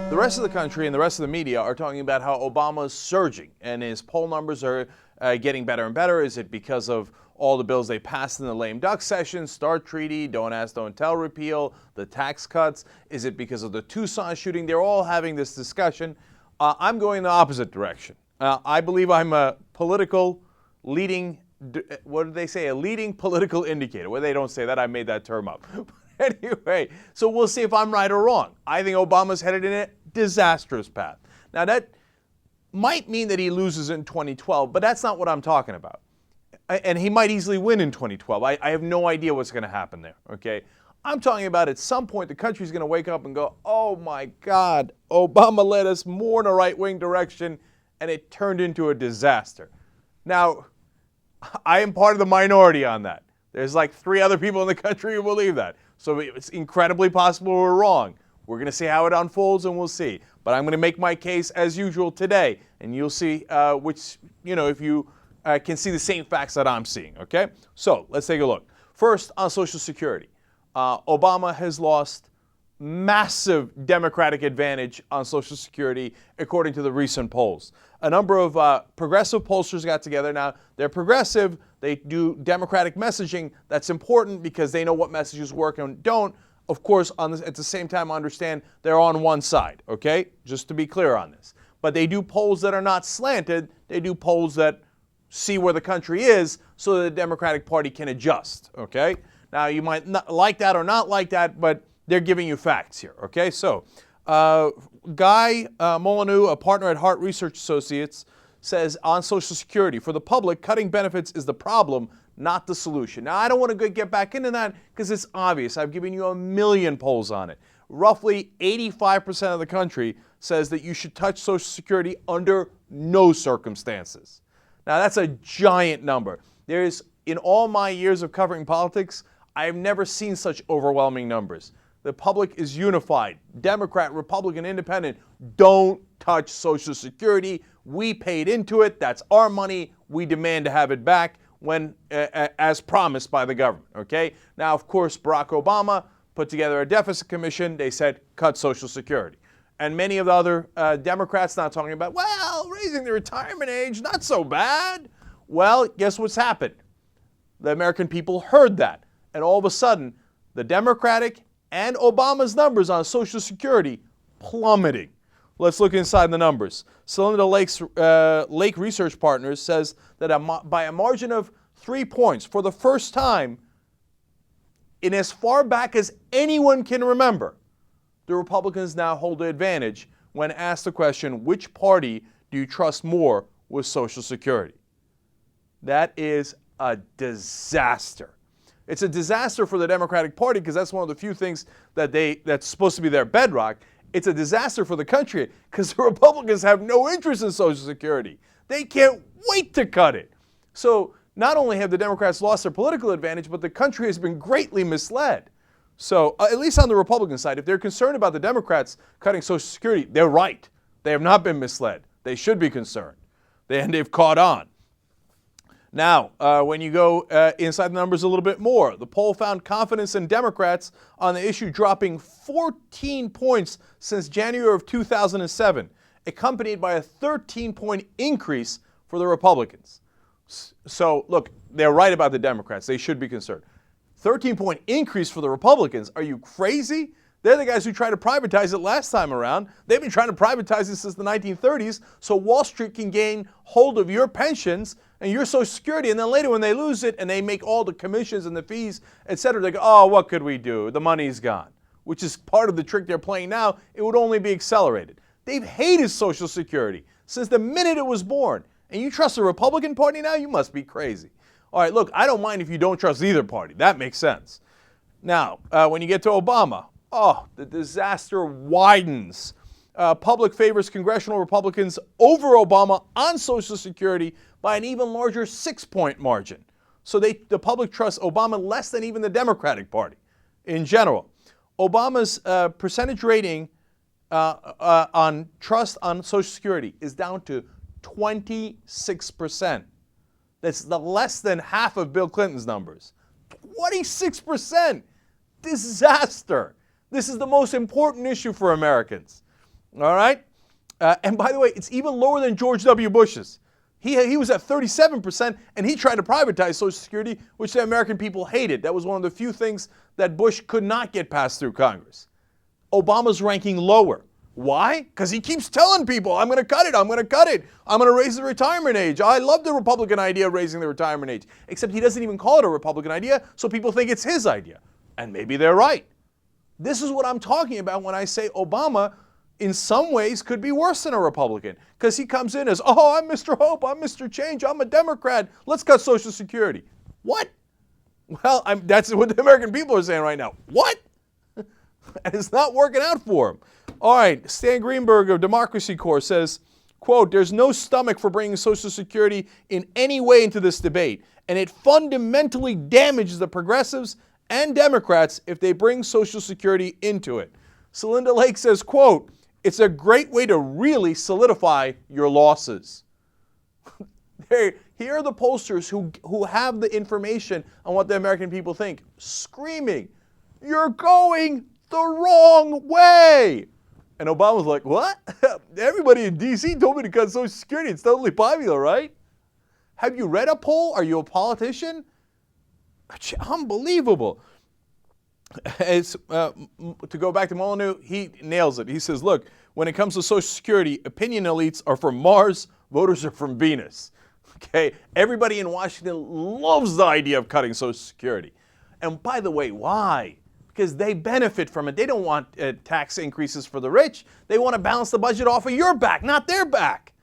The rest of the country and the rest of the media are talking about how Obama's surging and his poll numbers are getting better and better. Is it because of all the bills they passed in the lame duck session, START treaty, Don't Ask, Don't Tell repeal, the tax cuts? Is it because of the Tucson shooting? They're all having this discussion. I'm going the opposite direction. I believe I'm a political leading, what did they say? A leading political indicator. Well, they don't say that. I made that term up. Anyway, so we'll see if I'm right or wrong. I think Obama's headed in a disastrous path. Now, that might mean that he loses in 2012, but that's not what I'm talking about. And he might easily win in 2012. I have no idea what's going to happen there, okay? I'm talking about at some point the country's going to wake up and go, oh my God, Obama led us more in a right-wing direction, and it turned into a disaster. Now, I am part of the minority on that. There's like 3 other people in the country who believe that. So it's incredibly possible we're wrong. We're going to see how it unfolds, and we'll see. But I'm going to make my case as usual today, and you'll see which, if you can see the same facts that I'm seeing, okay? So let's take a look. First, on Social Security. Obama has lost massive Democratic advantage on Social Security, according to the recent polls. A number of progressive pollsters got together. Now, they're progressive. They do Democratic messaging. That's important because they know what messages work and don't. Of course, at the same time, understand they're on one side, okay? Just to be clear on this. But they do polls that are not slanted. They do polls that see where the country is so that the Democratic Party can adjust, okay? Now, you might not like that or not like that, but they're giving you facts here, okay? So, Guy Molyneux, a partner at Hart Research Associates, says on Social Security, for the public, cutting benefits is the problem, not the solution. Now, I don't want to get back into that because it's obvious. I've given you a million polls on it. Roughly 85% of the country says that you should touch Social Security under no circumstances. Now, that's a giant number. In all my years of covering politics, I have never seen such overwhelming numbers. The public is unified. Democrat, Republican, Independent, don't touch Social Security. We paid into it. That's our money. We demand to have it back as promised by the government, okay? Now, of course, Barack Obama put together a deficit commission. They said, cut Social Security. And many of the other Democrats now talking about, well, raising the retirement age, not so bad. Well, guess what's happened? The American people heard that. And all of a sudden, the Democratic and Obama's numbers on Social Security plummeting. Let's look inside the numbers. Cylinder Lake Research Partners says that by a margin of 3 points, for the first time in as far back as anyone can remember, the Republicans now hold the advantage when asked the question, which party do you trust more with Social Security? That is a disaster. It's a disaster for the Democratic Party because that's one of the few things that's supposed to be their bedrock. It's a disaster for the country because the Republicans have no interest in Social Security. They can't wait to cut it. So not only have the Democrats lost their political advantage, but the country has been greatly misled. So at least on the Republican side, if they're concerned about the Democrats cutting Social Security, they're right. They have not been misled. They should be concerned. And they've caught on. Now, when you go inside the numbers a little bit more, the poll found confidence in Democrats on the issue dropping 14 points since January of 2007, accompanied by a 13-point increase for the Republicans. So, look, they're right about the Democrats. They should be concerned. 13-point increase for the Republicans. Are you crazy? They're the guys who tried to privatize it last time around. They've been trying to privatize it since the 1930s so Wall Street can gain hold of your pensions and your Social Security, and then later when they lose it and they make all the commissions and the fees, et cetera, they go, oh, what could we do? The money's gone, which is part of the trick they're playing now. It would only be accelerated. They've hated Social Security since the minute it was born. And you trust the Republican Party now? You must be crazy. All right, look, I don't mind if you don't trust either party. That makes sense. Now, when you get to Obama, the disaster widens. Public favors congressional Republicans over Obama on Social Security by an even larger 6-point margin. So the public trusts Obama less than even the Democratic Party in general. Obama's percentage rating on trust on Social Security is down to 26%. That's less than half of Bill Clinton's numbers. 26%! Disaster! This is the most important issue for Americans. All right? And by the way, it's even lower than George W. Bush's. He was at 37%, and he tried to privatize Social Security, which the American people hated. That was one of the few things that Bush could not get passed through Congress. Obama's ranking lower. Why? Because he keeps telling people, I'm going to cut it, I'm going to cut it, I'm going to raise the retirement age. I love the Republican idea of raising the retirement age. Except he doesn't even call it a Republican idea, so people think it's his idea. And maybe they're right. This is what I'm talking about when I say Obama, in some ways, could be worse than a Republican. Because he comes in as, oh, I'm Mr. Hope, I'm Mr. Change, I'm a Democrat, let's cut Social Security. What? Well, that's what the American people are saying right now. What? And it's not working out for him. All right, Stan Greenberg of Democracy Corps says, quote, there's no stomach for bringing Social Security in any way into this debate, and it fundamentally damages the progressives and Democrats if they bring Social Security into it. Celinda Lake says, quote, it's a great way to really solidify your losses. Here are the pollsters who have the information on what the American people think, screaming, you're going the wrong way. And Obama's like, what? Everybody in D.C. told me to cut Social Security. It's totally popular, right? Have you read a poll? Are you a politician? Unbelievable. To go back to Molyneux, he nails it. He says, look, when it comes to Social Security, opinion elites are from Mars, voters are from Venus. Okay? Everybody in Washington loves the idea of cutting Social Security. And by the way, why? Because they benefit from it. They don't want tax increases for the rich. They want to balance the budget off of your back, not their back.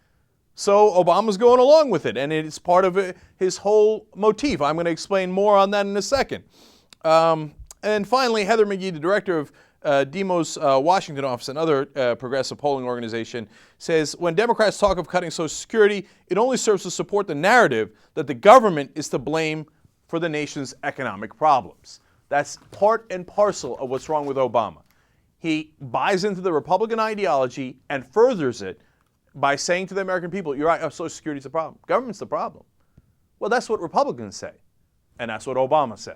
So Obama's going along with it, and it's part of his whole motif. I'm going to explain more on that in a second. And finally, Heather McGee, the director of DEMO's Washington office, another progressive polling organization, says when Democrats talk of cutting Social Security, it only serves to support the narrative that the government is to blame for the nation's economic problems. That's part and parcel of what's wrong with Obama. He buys into the Republican ideology and furthers it by saying to the American people, you're right, Social Security's the problem. Government's the problem. Well, that's what Republicans say, and that's what Obama said.